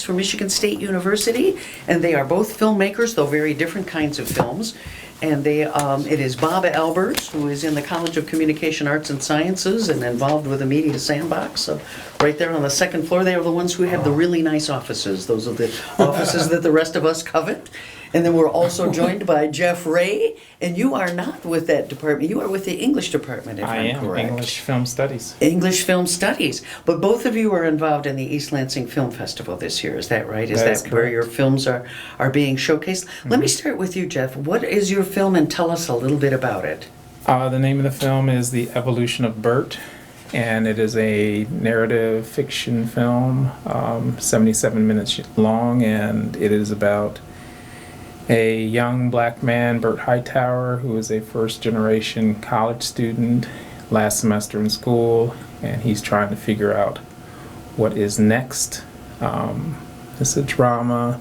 from Michigan State University, and they are both filmmakers, though very different kinds of films. And it is Bob Albers, who is in the College of Communication Arts and Sciences and involved with the Media Sandbox. So right there on the second floor, they are the ones who have the really nice offices. Those are the offices that the rest of us covet. And then we're also joined by Jeff Wray, and you are not with that department. You are with the English department, if I'm correct. English Film Studies. English Film Studies. But both of you are involved in the East Lansing Film Festival this year, is that right? Is that where your films are being showcased? Mm-hmm. Let me start with you, Jeff. What is your film, and tell us a little bit about it. The name of the film is The Evolution of Bert, and it is a narrative fiction film, 77 minutes long, and it is about a young black man, Bert Hightower, who is a first-generation college student, last semester in school, and he's trying to figure out what is next. It's a drama.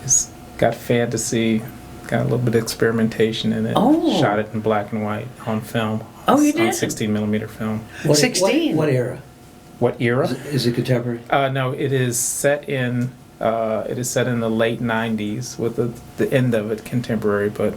It's got fantasy, got a little bit of experimentation in it. Oh. Shot it in black and white on film. Oh, you did? On 16 millimeter film. 16? What era? What era? Is it contemporary? No, it is set in the late 90s, with the end of it contemporary, but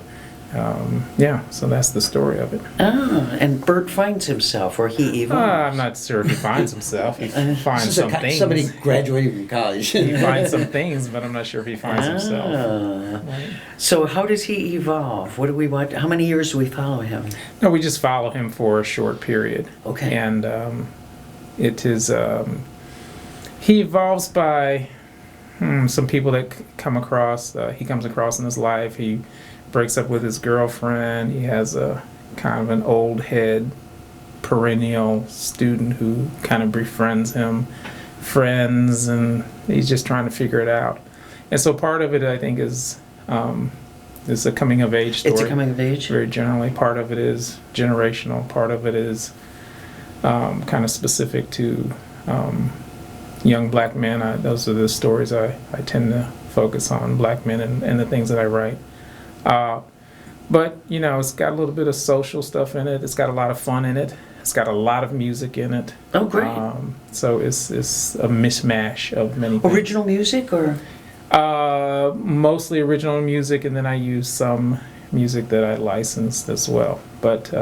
so that's the story of it. And Bert finds himself, or he evolves. I'm not sure if he finds himself. He finds some things. Somebody graduating from college. He finds some things, but I'm not sure if he finds himself. Right. So how does he evolve? What do we want? How many years do we follow him? No, we just follow him for a short period. Okay. And it is he evolves by some people that he comes across in his life. He breaks up with his girlfriend. He has a kind of an old head perennial student who kind of befriends him, friends, and he's just trying to figure it out. And so part of it, I think, is a coming of age story. It's a coming of age? Very generally. Part of it is generational. Part of it is kind of specific to young black men. Those are the stories I tend to focus on, black men and the things that I write. But, it's got a little bit of social stuff in it. It's got a lot of fun in it. It's got a lot of music in it. Oh, great. So it's a mishmash of many things. Original music, or? Mostly original music, and then I use some music that I licensed as well. But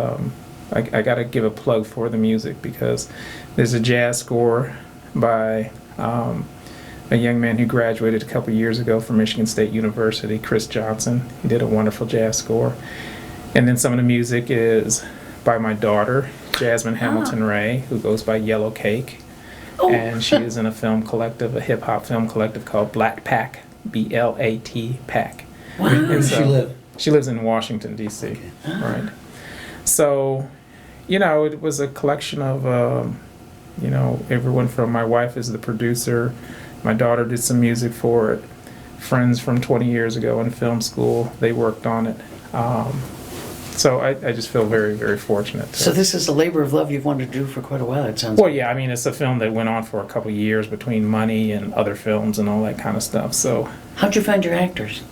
I got to give a plug for the music, because there's a jazz score by a young man who graduated a couple years ago from Michigan State University, Chris Johnson. He did a wonderful jazz score. And then some of the music is by my daughter, Jasmine Hamilton Ray, who goes by Yellow Cake. Oh. And she is in a film collective, a hip-hop film collective called Black Pack, B-L-A-T Pack. Wow. Where does she live? She lives in Washington, D.C. Okay. Right. So, it was a collection of, everyone from my wife is the producer. My daughter did some music for it. Friends from 20 years ago in film school, they worked on it. So I just feel very, very fortunate. So this is a labor of love you've wanted to do for quite a while, it sounds Well, like. yeah, it's a film that went on for a couple of years between money and other films and all that kind of stuff. So how'd you find your actors?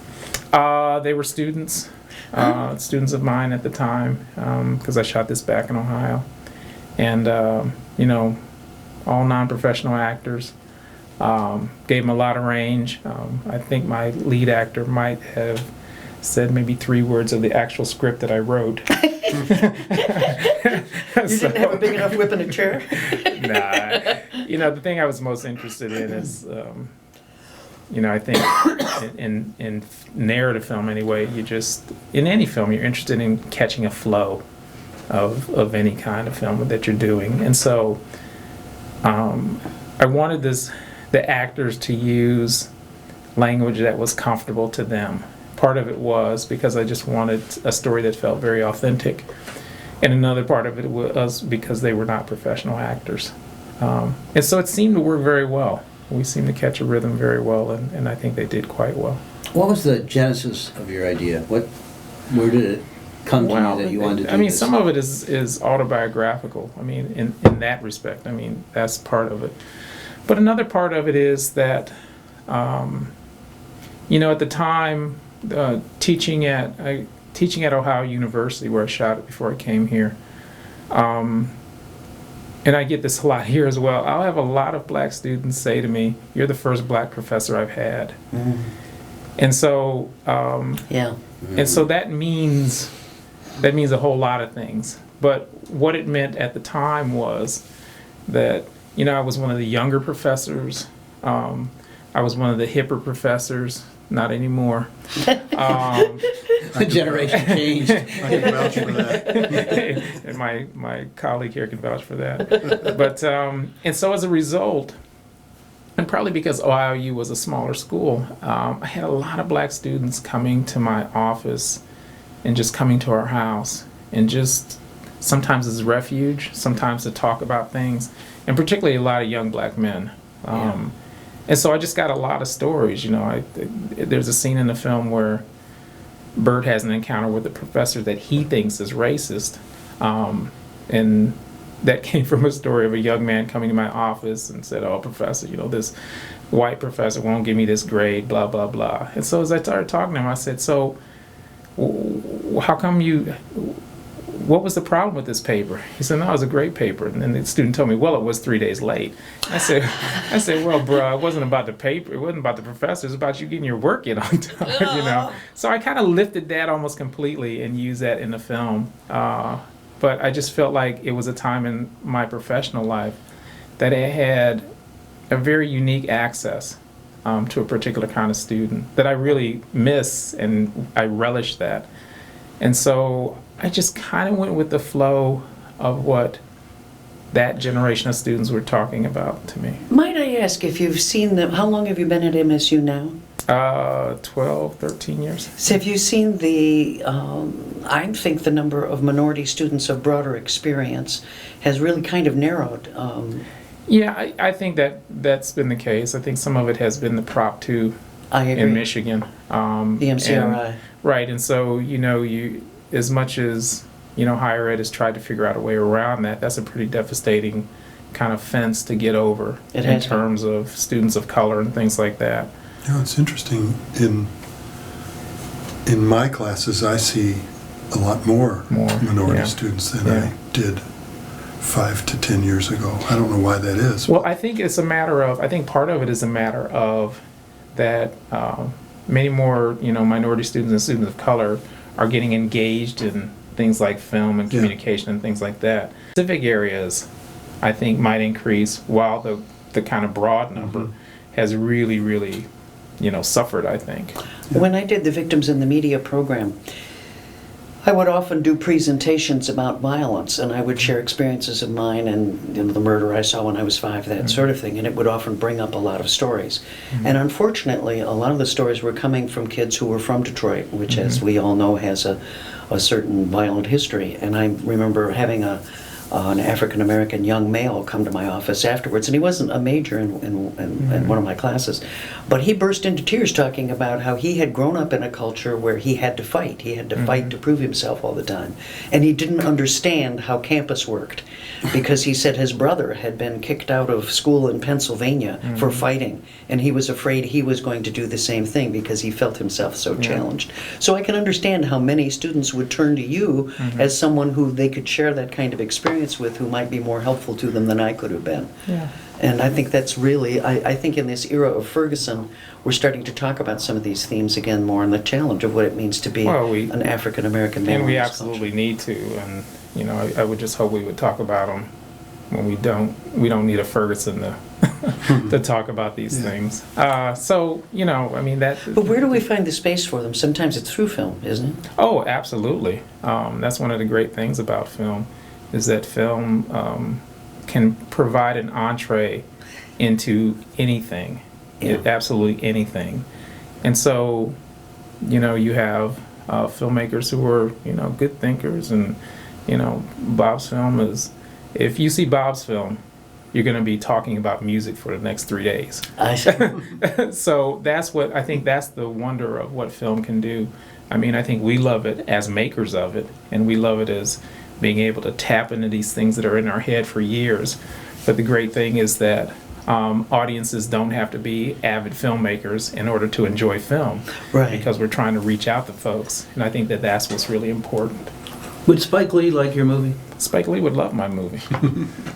They were students, students of mine at the time, because I shot this back in Ohio. And, all non-professional actors. Gave them a lot of range. I think my lead actor might have said maybe 3 words of the actual script that I wrote. You didn't have a big enough whip in a chair? Nah. The thing I was most interested in is, I think in narrative film anyway, in any film, you're interested in catching a flow of any kind of film that you're doing. And so I wanted the actors to use language that was comfortable to them. Part of it was because I just wanted a story that felt very authentic, and another part of it was because they were not professional actors. And so it seemed to work very well. We seemed to catch a rhythm very well, and I think they did quite well. What was the genesis of your idea? Where did it come to you that you wanted to do this? Some of it is autobiographical. In that respect, that's part of it. But another part of it is that, at the time, teaching at Ohio University, where I shot it before I came here, and I get this a lot here as well, I'll have a lot of black students say to me, "You're the first black professor I've had." And so, Yeah. and so that means a whole lot of things. But what it meant at the time was that, you know, I was one of the younger professors. I was one of the hipper professors. Not anymore. The generation changed. I can vouch for that. And my colleague here can vouch for that. But and so as a result, and probably because OIU was a smaller school, I had a lot of black students coming to my office and just coming to our house, and just sometimes as refuge, sometimes to talk about things, and particularly a lot of young black men. And so I just got a lot of stories. You know, there's a scene in the film where Bert has an encounter with a professor that he thinks is racist, and that came from a story of a young man coming to my office and said, "Oh, professor, you know, this white professor won't give me this grade, blah, blah, blah." And so as I started talking to him, I said, "So how come what was the problem with this paper?" He said, "No, it was a great paper." And then the student told me, "Well, it was 3 days late." I said, "Well, bro, it wasn't about the paper. It wasn't about the professor. It was about you getting your work in on time." You know. So I kind of lifted that almost completely and used that in the film. But I just felt like it was a time in my professional life that I had a very unique access to a particular kind of student that I really miss, and I relish that. And so I just kind of went with the flow of what that generation of students were talking about to me. Might I ask if you've seen them, how long have you been at MSU now? 12, 13 years. So have you seen I think the number of minority students of broader experience has really kind of narrowed. Yeah, I think that's been the case. I think some of it has been the Prop 2 I agree. in Michigan. The MCRI. Right, and so, you know, as much as, you know, higher ed has tried to figure out a way around that, that's a pretty devastating kind of fence to get over in terms of students of color and things like that. You know, it's interesting. In my classes, I see a lot more minority students than I did 5 to 10 years ago. I don't know why that is. Well, I think it's a matter of, I think part of it is a matter of that many more, you know, minority students and students of color are getting engaged in things like film and communication and things like that. Specific areas, I think, might increase, while the kind of broad number has really, really, you know, suffered, I think. When I did the Victims in the Media program, I would often do presentations about violence, and I would share experiences of mine and, you know, the murder I saw when I was 5, that sort of thing, and it would often bring up a lot of stories. And unfortunately, a lot of the stories were coming from kids who were from Detroit, which, as we all know, has a certain violent history. And I remember having an African-American young male come to my office afterwards, and he wasn't a major in one of my classes, but he burst into tears talking about how he had grown up in a culture where he had to fight. He had to fight to prove himself all the time. And he didn't understand how campus worked, because he said his brother had been kicked out of school in Pennsylvania for fighting, and he was afraid he was going to do the same thing because he felt himself so challenged. So I can understand how many students would turn to you as someone who they could share that kind of experience with, who might be more helpful to them than I could have been. Yeah. And I think that's really, I think in this era of Ferguson, we're starting to talk about some of these themes again more, and the challenge of what it means to be an African-American man. And we absolutely need to, and, you know, I would just hope we would talk about them when we don't need a Ferguson to talk about these things. So, you know, I mean, that... But where do we find the space for them? Sometimes it's through film, isn't it? Oh, absolutely. That's one of the great things about film, is that film can provide an entree into anything, absolutely anything. And so, you know, you have filmmakers who are, you know, good thinkers, and, you know, Bob's film is, if you see Bob's film, you're going to be talking about music for the next 3 days. I see. So that's what, I think that's the wonder of what film can do. I mean, I think we love it as makers of it, and we love it as being able to tap into these things that are in our head for years. But the great thing is that audiences don't have to be avid filmmakers in order to enjoy film. Right. Because we're trying to reach out to folks. And I think that that's what's really important. Would Spike Lee like your movie? Spike Lee would love my movie.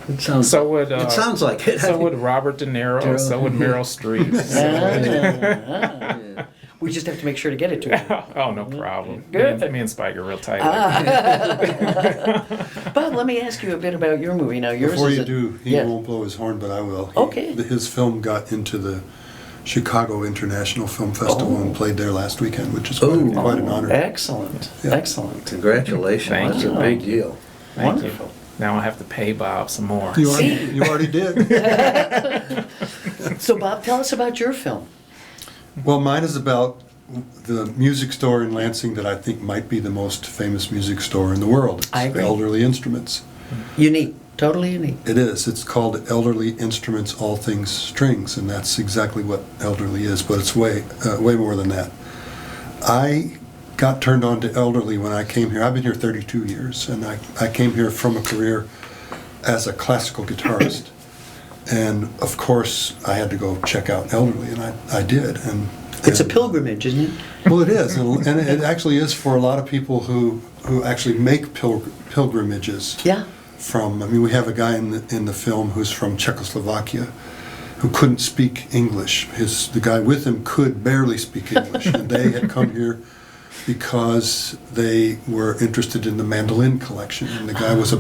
It sounds. So would. It sounds like it. So would Robert De Niro. So would Meryl Streep. Yeah. We just have to make sure to get it to you. Oh, no problem. Good. Me and Spike are real tight. Bob, let me ask you a bit about your movie now. Yours Before is you a- do, he Yeah. won't blow his horn, but I will. Okay. His film got into the Chicago International Film Festival and played there last weekend, which is quite an honor. Excellent. Yeah. Excellent. Congratulations. Thank That's you. a big deal. Thank Wonderful. you. Now I have to pay Bob some more. You already did. So, Bob, tell us about your film. Well, mine is about the music store in Lansing that I think might be the most famous music store in the world. It's I agree. Elderly Instruments. Unique. Totally unique. It is. It's called Elderly Instruments, All Things Strings, and that's exactly what Elderly is, but it's way more than that. I got turned on to Elderly when I came here. I've been here 32 years, and I came here from a career as a classical guitarist. And, of course, I had to go check out Elderly, and I did. It's a pilgrimage, isn't it? Well, it is, and it actually is for a lot of people who actually make pilgrimages. Yeah. We have a guy in the film who's from Czechoslovakia who couldn't speak English. The guy with him could barely speak English, and they had come here because they were interested in the mandolin collection. And the guy was a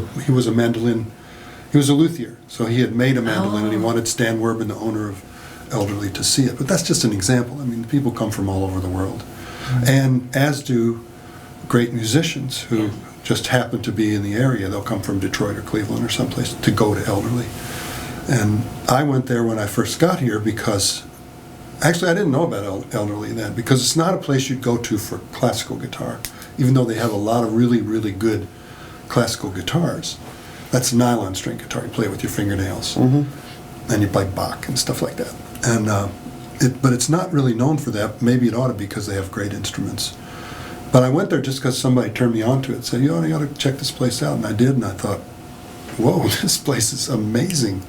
luthier, so he had made a mandolin, and he wanted Stan Werbin, the owner of Elderly, to see it. But that's just an example. People come from all over the world, and as do great musicians who just happen to be in the area. They'll come from Detroit or Cleveland or someplace to go to Elderly. And I went there when I first got here because, actually I didn't know about Elderly then, because it's not a place you'd go to for classical guitar, even though they have a lot of really, really good classical guitars. That's a nylon string guitar. You play it with your fingernails. And you play Bach and stuff like that. And but it's not really known for that. Maybe it ought to be because they have great instruments. But I went there just because somebody turned me on to it. Said, you ought to check this place out. And I did, and I thought, whoa, this place is amazing.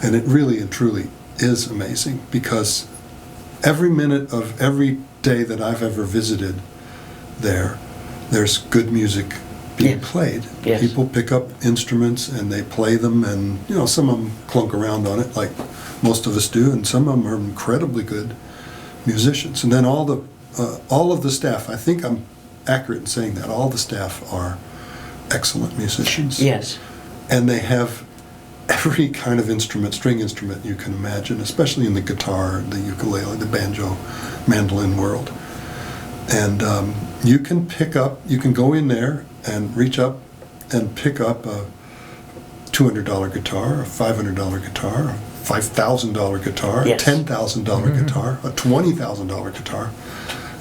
And it really and truly is amazing, because every minute of every day that I've ever visited there's good music being played. Yes. People pick up instruments and they play them, and some of them clunk around on it like most of us do, and some of them are incredibly good musicians. And then all of the staff, I think I'm accurate in saying that, all the staff are excellent musicians. Yes. And they have every kind of instrument, string instrument you can imagine, especially in the guitar, the ukulele, the banjo, mandolin world. And you can go in there and reach up and pick up a $200 guitar, a $500 guitar, a $5,000 guitar, Yes. a $10,000 guitar, a $20,000 guitar,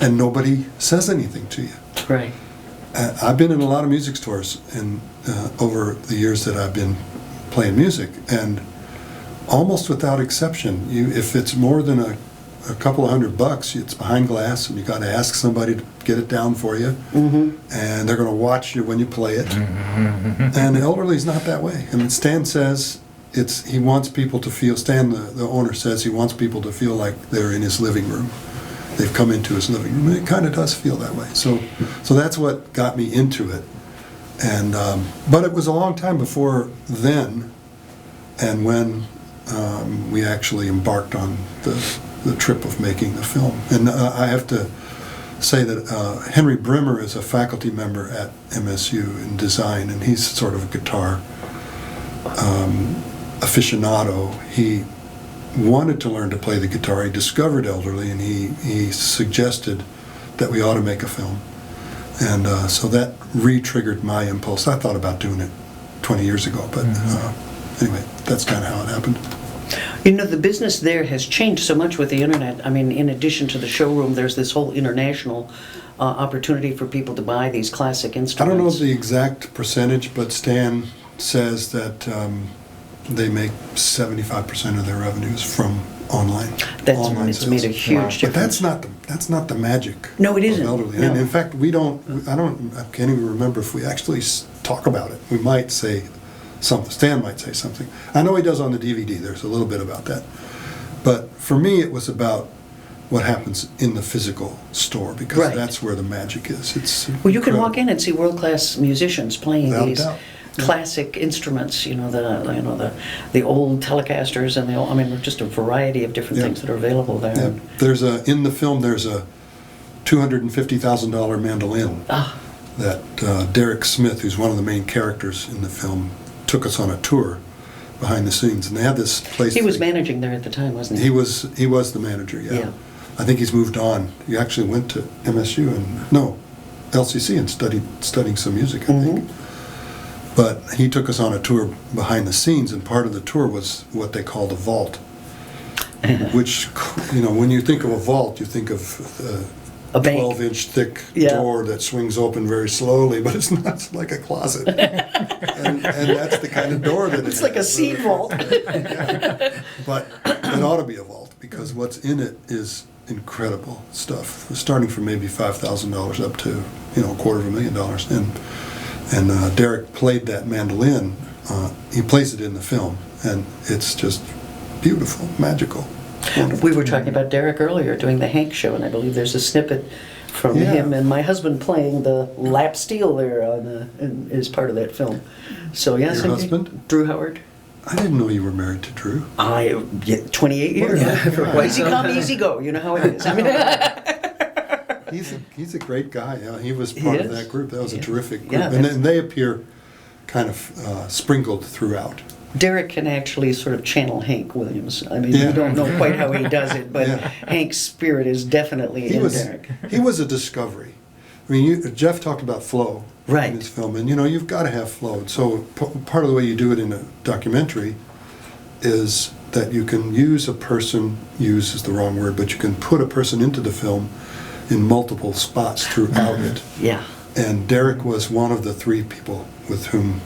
and nobody says anything to you. Right. I've been in a lot of music stores over the years that I've been playing music, and almost without exception, if it's more than a couple of $100, it's behind glass, and you got to ask somebody to get it down for you, and they're going to watch you when you play it. And Elderly's not that way. I mean, Stan says he wants people to feel. Stan, the owner, says he wants people to feel like they're in his living room. They've come into his living room, and it kind of does feel that way. So that's what got me into it. And but it was a long time before then, and when we actually embarked on the trip of making the film. And I have to say that Henry Brimmer is a faculty member at MSU in design, and he's sort of a guitar aficionado. He wanted to learn to play the guitar. He discovered Elderly, and he suggested that we ought to make a film. And so that re-triggered my impulse. I thought about doing it 20 years ago, but anyway, that's kind of how it happened. The business there has changed so much with the internet. I mean, in addition to the showroom, there's this whole international opportunity for people to buy these classic instruments. I don't know the exact percentage, but Stan says that they make 75% of their revenues from online. It's sales. made a huge difference. But that's not the magic. No, it isn't. Of Elderly. No. And in fact, I can't even remember if we actually talk about it. We might say something. Stan might say something. I know he does on the DVD. There's a little bit about that. But for me, it was about what happens in the physical store, because Right. that's where the magic is. It's Well, you can incredible. walk in and see world-class musicians playing Without a these doubt. classic instruments. The old Telecasters and just a variety of different Yeah. things that are available there. Yeah. In the film, there's a $250,000 mandolin Ah, that Derek Smith, who's one of the main characters in the film, took us on a tour behind the scenes, and they had this place. he was managing there at the time, wasn't he? He was the manager. Yeah. Yeah. I think he's moved on. He actually went to MSU LCC and studying some music, I think. But he took us on a tour behind the scenes, and part of the tour was what they called a vault, which, when you think of a vault, you think of A bank. 12-inch thick Yeah. door that swings open very slowly, but it's not. It's like a closet. and that's the kind of door that It's like a seed vault. But it ought to be a vault, because what's in it is incredible stuff, starting from maybe $5,000 up to $250,000. And Derek played that mandolin. He plays it in the film, and it's just beautiful, magical. Wonderful. We were talking about Derek earlier doing the Hank show, and I believe there's a snippet from Yeah. him and my husband playing the lap steel there as part of that film. So yes, Your indeed. husband? Drew Howard. I didn't know you were married to Drew. 28 years. Yeah, for quite Easy some come, time. easy go. You know how it is. He's a great guy. Yeah, he was He part of is. that group. That was a Yeah. terrific group, Yeah, and that's- they appear kind of sprinkled throughout. Derek can actually sort of channel Hank Williams. I mean, Yeah. we don't know quite how he does it, but Yeah. Hank's spirit is definitely in Derek. He was a discovery. I mean, Jeff talked about flow Right. in his film, and you've got to have flow. So part of the way you do it in a documentary is that you can use a person. Use is the wrong word, but you can put a person into the film in multiple spots throughout it. Yeah. And Derek was one of the three people with whom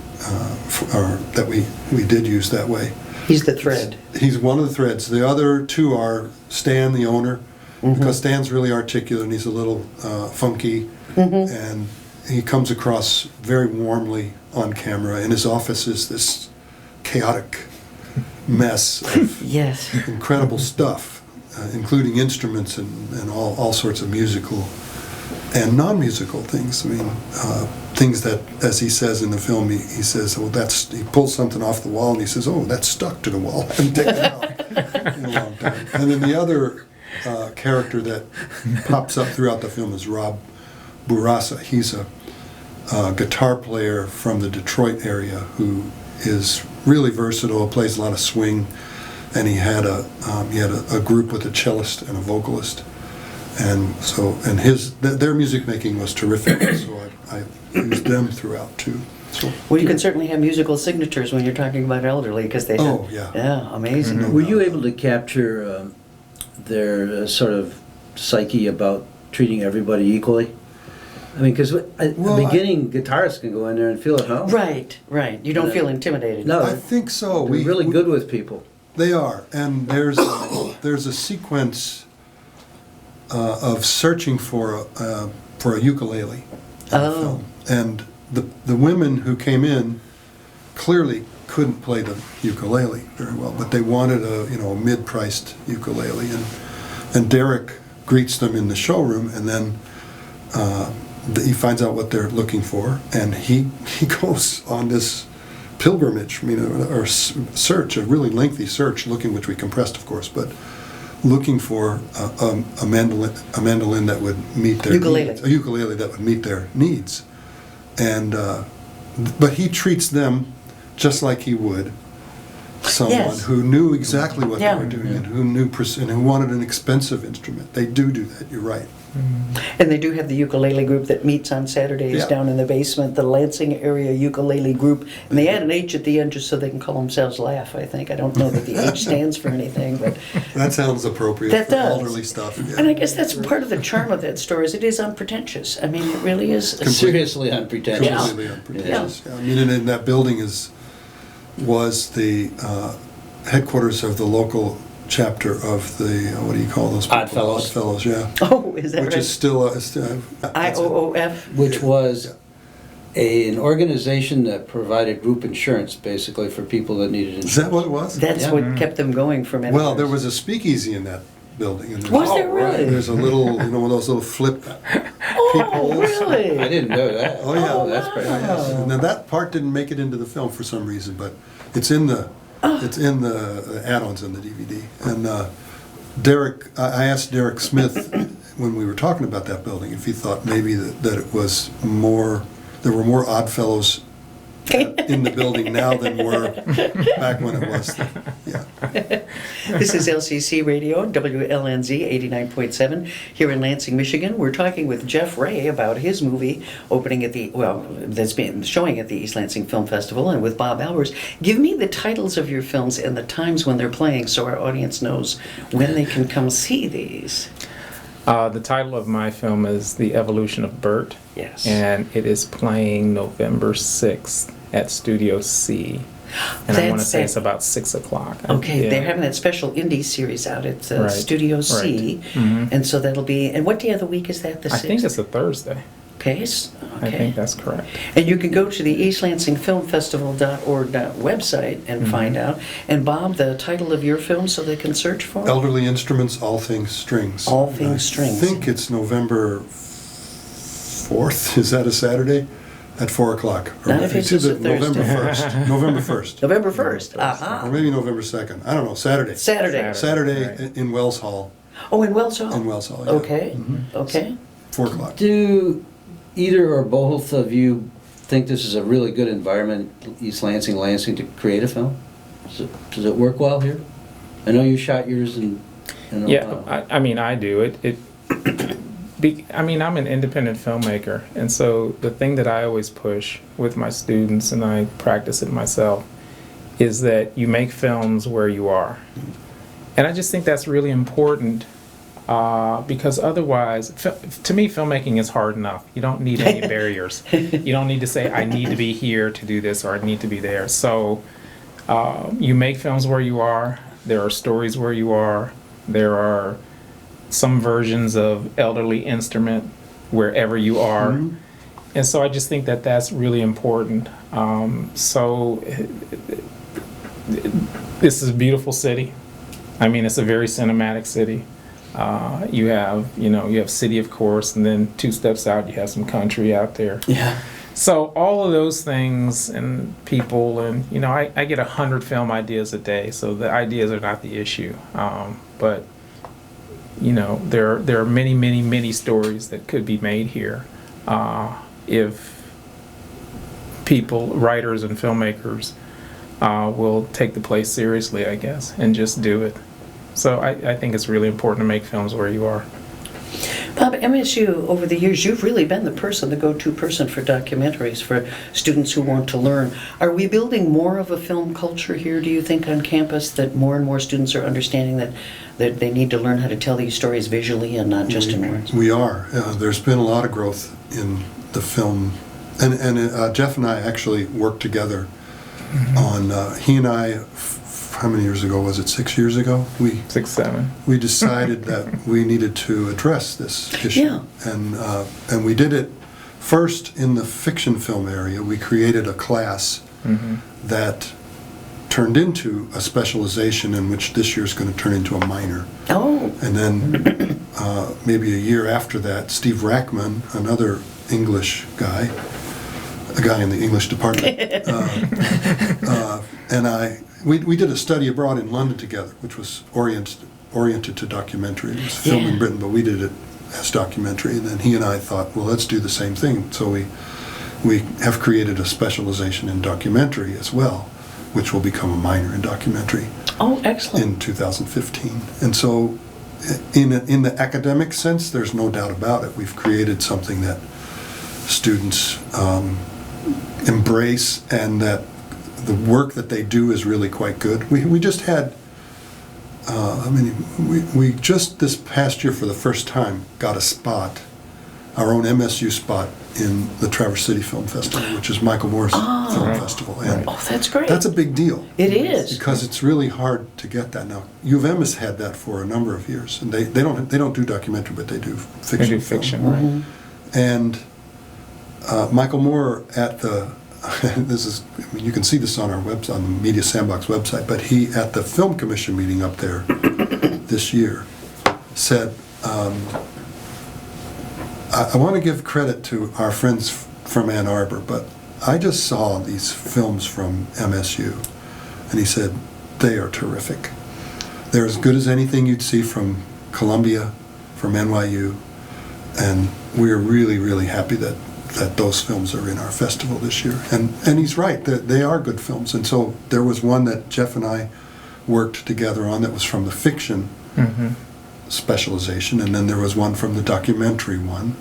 that we did use that way. He's the thread. He's one of the threads. The other two are Stan, the owner, because Stan's really articulate and he's a little funky, and he comes across very warmly on camera. And his office is this chaotic mess of Yes. incredible stuff, including instruments and all sorts of musical and non-musical things. I mean, things that, as he says in the film, he says, "Oh, he pulls something off the wall," and he says, "Oh, that's stuck to the wall." I haven't taken it out in a long time. And then the other character that pops up throughout the film is Rob Bourassa. He's a guitar player from the Detroit area who is really versatile, plays a lot of swing, and he had a group with a cellist and a vocalist. And so, their music making was terrific. So I used them throughout too. So, Well, you can certainly have musical signatures when you're talking about elderly, because they have, Oh, yeah. amazing. No Were you doubt. able to capture their sort of psyche about treating everybody equally? I mean, because at Well, the beginning, guitarists can go in there and feel at home. Right. You don't feel intimidated. No, I think so. they're really good with people. They are, and there's a sequence of searching for a ukulele in the Oh. film, and the women who came in clearly couldn't play the ukulele very well, but they wanted a mid-priced ukulele, and Derek greets them in the showroom, and then he finds out what they're looking for, and he goes on this pilgrimage, or search, a really lengthy search, which we compressed, of course, but looking for a mandolin that would meet their Ukulele. needs, a ukulele that would meet their needs, and but he treats them just like he would someone Yes. who knew exactly what Yeah. they were doing and who knew and who wanted an expensive instrument. They do that. You're right. And they do have the ukulele group that meets on Saturdays Yeah. down in the basement, the Lansing Area Ukulele Group. And they add an H at the end just so they can call themselves Laugh, I think. I don't know that the H stands for anything, but... That sounds appropriate That for does. elderly stuff. Yeah. And I guess that's part of the charm of that store, is it is unpretentious. I mean, it really is... Seriously unpretentious. Completely unpretentious. Yeah. I mean, and that building was the headquarters of the local chapter of the what do you call those people? Odd Fellows. Odd Fellows, yeah. Oh, is that Which right? is still IOOF? Which was an organization that provided group insurance, basically, for people that needed insurance. Is that what it was? That's Yeah. what kept them going for many Well, years. there was a speakeasy in that building. And Was there really? There's a little, one of those little flip Oh, peepholes. really? I didn't know that. Oh, yeah. Oh, that's pretty nice. Now that part didn't make it into the film for some reason, but it's in the add-ons in the DVD. And Derek, I asked Derek Smith when we were talking about that building if he thought maybe that it was more, there were more Oddfellows in the building now than were back when it was. Yeah. This is LCC Radio, WLNZ 89.7 here in Lansing, Michigan. We're talking with Jeff Wray about his movie opening at that's been showing at the East Lansing Film Festival, and with Bob Albers. Give me the titles of your films and the times when they're playing so our audience knows when they can come see these. The title of my film is The Evolution of Bert. Yes. And it is playing November 6th at Studio C. And I want to say it's about 6 o'clock. Okay, Yeah. they're having that special indie series out at Right, Studio C. right. Mhm. And so that'll be, and what day of the week is that, the 6th? I think it's a Thursday. Okay, I think that's correct. And you can go to the East Lansing Film Festival.org website and find out. And Bob, the title of your film so they can search for it? Elderly Instruments, All Things Strings. All Things Strings. I think it's November 4th. Is that a Saturday? At 4 o'clock. Not if it's just a November Thursday. 1st. November 1st. November 1st. Or Aha. maybe November 2nd. I don't know. Saturday. Saturday. Saturday Right. in Wells Hall. Oh, in Wells Hall. In Wells Hall, yeah. Okay, okay. 4 o'clock. Do either or both of you think this is a really good environment, East Lansing, Lansing, to create a film? Does it work well here? I know you shot yours in Yeah, I mean, I do. I'm an independent filmmaker, and so the thing that I always push with my students, and I practice it myself, is that you make films where you are. And I just think that's really important, because otherwise, to me, filmmaking is hard enough. You don't need any barriers. You don't need to say, I need to be here to do this, or I need to be there. So you make films where you are. There are stories where you are. There are some versions of Elderly Instrument wherever you are. And so I just think that that's really important. So this is a beautiful city. I mean, it's a very cinematic city. You have city, of course, and then 2 steps out, you have some country out there. Yeah. So all of those things and people, and I get 100 film ideas a day, so the ideas are not the issue. But there are many, many, many stories that could be made here if people, writers and filmmakers, will take the place seriously, I guess, and just do it. So I think it's really important to make films where you are. Bob, MSU, over the years, you've really been the go-to person for documentaries, for students who want to learn. Are we building more of a film culture here, do you think, on campus, that more and more students are understanding that they need to learn how to tell these stories visually and not just in words? We are. There's been a lot of growth in the film. And Jeff and I actually worked together on, he and I, how many years ago was it? 6 years ago? 6, 7. We decided that we needed to address this issue. Yeah. And we did it first in the fiction film area. We created a class that turned into a specialization, in which this year is going to turn into a minor. Oh. And then maybe a year after that, Steve Rackman, another English guy, a guy in the English department, and we did a study abroad in London together, which was oriented to documentary. It was filmed in Britain, but we did it as documentary. And then he and I thought, well, let's do the same thing. So we have created a specialization in documentary as well, which will become a minor in documentary. Oh, excellent. In 2015. And so in the academic sense, there's no doubt about it. We've created something that students embrace, and that the work that they do is really quite good. We just had, we just this past year for the first time got a spot, our own MSU spot, in the Traverse City Film Festival, which is Michael Moore's film festival. And Oh, that's great. that's a big deal. It is. Because it's really hard to get that now. U of M has had that for a number of years, and they don't do documentary, but they do fiction. They do film. fiction, right? And Michael Moore at the you can see this on our website, on the Media Sandbox website, but he at the Film Commission meeting up there this year said, I want to give credit to our friends from Ann Arbor, but I just saw these films from MSU, and he said, they are terrific. They're as good as anything you'd see from Columbia, from NYU, and we're really, really happy that those films are in our festival this year. And he's right, they are good films. And so there was one that Jeff and I worked together on that was from the fiction specialization, and then there was one from the documentary one.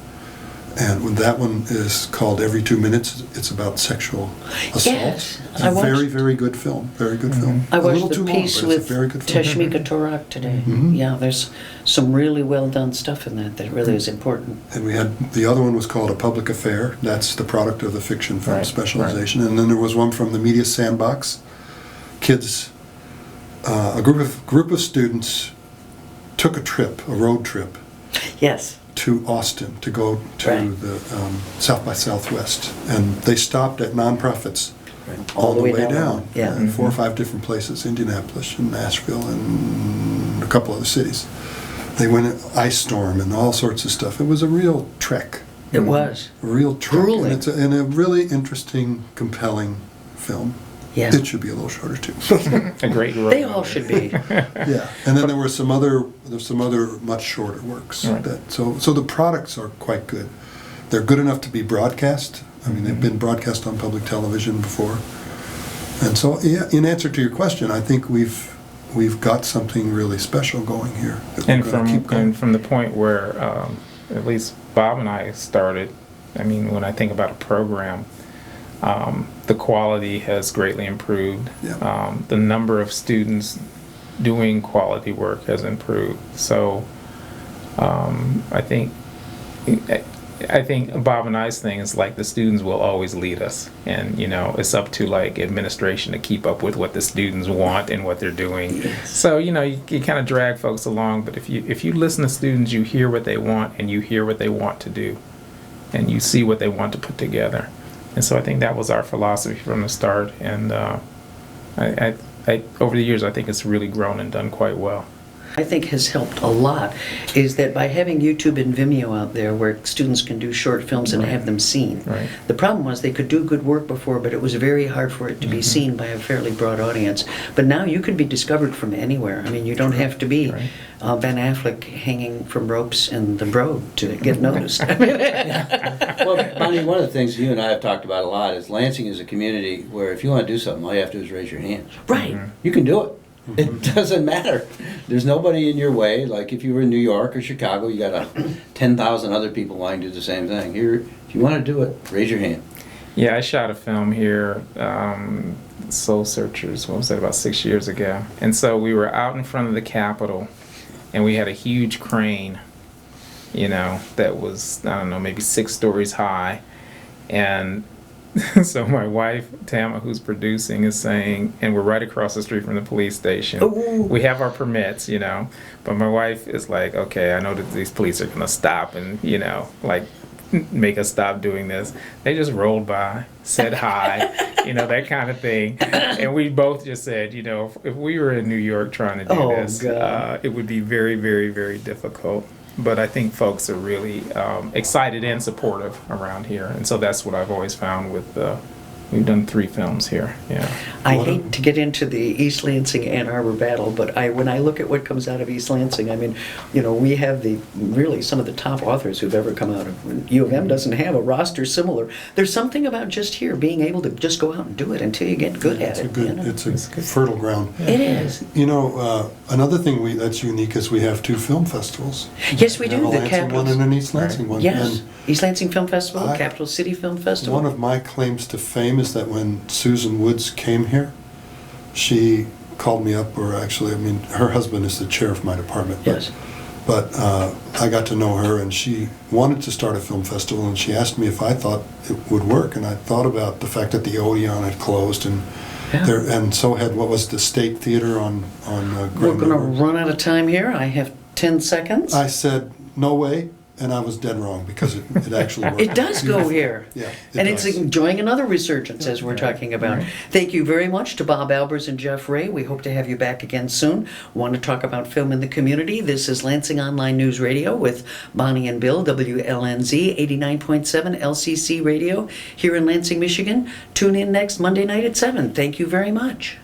And that one is called Every 2 Minutes. It's about sexual assault. Yes, It's I a watched- very, very good film. Very good film. I A little watched too the long, piece but it's with a very good film. Tashmika Torak today. Mhm. Yeah, there's some really well done stuff in that really is important. And we had, the other one was called A Public Affair. That's the product of the fiction film Right, specialization. And then there was one from the Media Sandbox. Kids, a group of students took a road trip, Yes. to Austin to go to Right. the South by Southwest. And they stopped at nonprofits all the way down. Yeah. 4 or 5 different places, Indianapolis and Nashville and a couple other cities. They went at Ice Storm and all sorts of stuff. It was a real trek. It was. A real trek. Grueling. And it's a really interesting, compelling film. Yeah. It should be a little shorter too. A great road They all movie. should be. Yeah, and then there's some other much shorter works. Right. So the products are quite good. They're good enough to be broadcast. I mean, they've been broadcast on public television before. And so, yeah, in answer to your question, I think we've got something really special going here. that And we're gonna keep going. from the point where at least Bob and I started, I mean, when I think about a program, the quality has greatly improved. Yeah. The number of students doing quality work has improved. So I think Bob and I's thing is like the students will always lead us, and it's up to like administration to keep up with what the students want and what they're doing. So you kind of drag folks along, but if you listen to students, you hear what they want and you hear what they want to do, and you see what they want to put together. And so I think that was our philosophy from the start, and I over the years I think it's really grown and done quite well. I think has helped a lot is that by having YouTube and Vimeo out there where students can do short films and have them seen. Right. The problem was they could do good work before, but it was very hard for it to be seen by a fairly broad audience. But now you can be discovered from anywhere. I mean, you don't have to be Right. Ben Affleck hanging from ropes in The Broad to get noticed. I mean, Well, Bonnie, one of the things you and I have talked about a lot is Lansing is a community where if you want to do something, all you have to do is raise your hand. right. You can do it. It doesn't matter. There's nobody in your way. Like if you were in New York or Chicago, you got 10,000 other people wanting to do the same thing. Here, if you want to do it, raise your hand. Yeah, I shot a film here, Soul Searchers, what was that, about 6 years ago. And so we were out in front of the Capitol, and we had a huge crane, that was, I don't know, maybe 6 stories high. And so my wife, Tama, who's producing, is saying, and we're right across the street from the police station. Ooh. We have our permits, but my wife is like, okay, I know that these police are going to stop and, make us stop doing this. They just rolled by, said hi, that kind of thing. And we both just said, if we were in New York trying to do Oh, this, God. it would be very, very, very difficult. But I think folks are really excited and supportive around here. And so that's what I've always found with, we've done 3 films here, yeah. I hate to get into the East Lansing Ann Arbor battle, but when I look at what comes out of East Lansing, I mean, we have really some of the top authors who've ever come out of. U of M doesn't have a roster similar. There's something about just here being able to just go out and do it until you get good at it. It's a fertile ground. It is. Another thing that's unique is we have 2 film festivals. Yes, we We have do. a The Lansing one Capitol. and an East Lansing one. Yes, And East Lansing Film Festival, I- Capital City Film Festival. one of my claims to fame is that when Susan Woods came here, she called me up, or actually, her husband is the chair of my department. Yes. But I got to know her, and she wanted to start a film festival, and she asked me if I thought it would work, and I thought about the fact that the Odeon had closed, and so had, what was the State Theater on We're Grand going to River. run out of time here. I have 10 seconds. I said, no way, and I was dead wrong because it actually worked. It does go here. Yeah, And does. it's enjoying another resurgence, as we're talking about. Thank you very much to Bob Albers and Jeff Wray. We hope to have you back again soon. Want to talk about film in the community? This is Lansing Online News Radio with Bonnie and Bill, WLNZ 89.7 LCC Radio here in Lansing, Michigan. Tune in next Monday night at 7. Thank you very much.